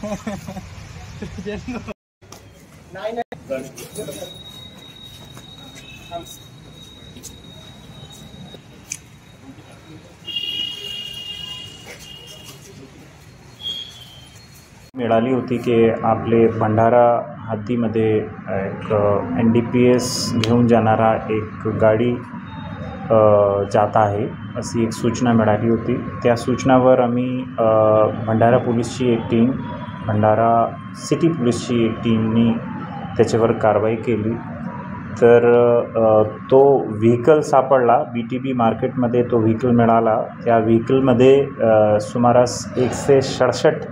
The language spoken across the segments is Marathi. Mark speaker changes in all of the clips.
Speaker 1: नाही
Speaker 2: मिळाली होती की आपले भंडारा हद्दीमध्ये एक NDPS घेऊन जाणारा एक गाडी जात आहे अशी एक सूचना मिळाली होती। त्या सूचनावर आम्ही भंडारा पोलीसची एक टीम, भंडारा सिटी पोलीसची एक टीमनी त्याच्यावर कारवाई केली। तर तो व्हेकल सापडला, BTB मार्केटमध्ये तो व्हेकल मिळाला। त्या व्हेकलमध्ये सुमारास 167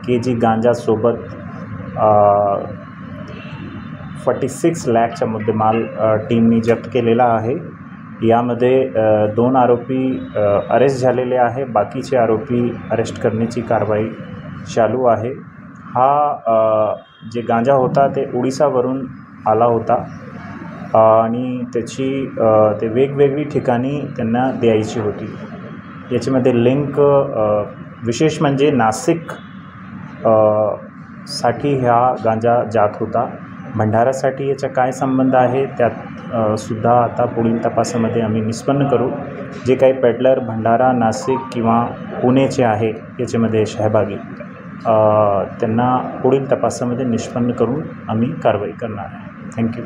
Speaker 2: kg गांजासोबत 46 लाखचा मुद्देमाल टीमनी जप्त केलेला आहे। यामध्ये 2 आरोपी अरेस्ट झालेले आहे, बाकीचे आरोपी अरेस्ट करण्याची कारवाई चालू आहे। हा जे गांजा होता ते ओडिसावरून आला होता आणि त्याची ते वेगवेगळी ठिकाणी त्यांना द्यायची होती। याच्यामध्ये लिंक विशेष म्हणजे नाशिक साठी हा गांजा जात होता। भंडारासाठी याचा काय संबंध आहे त्यात सुद्धा आता पुढील तपासामध्ये आम्ही निष्पन्न करू। जे काही पेडलर भंडारा, नाशिक किंवा पुणेचे आहे याच्यामध्ये सहभागी त्यांना पुढील तपासामध्ये निष्पन्न करून आम्ही कारवाई करणार आहे। थँक्यू।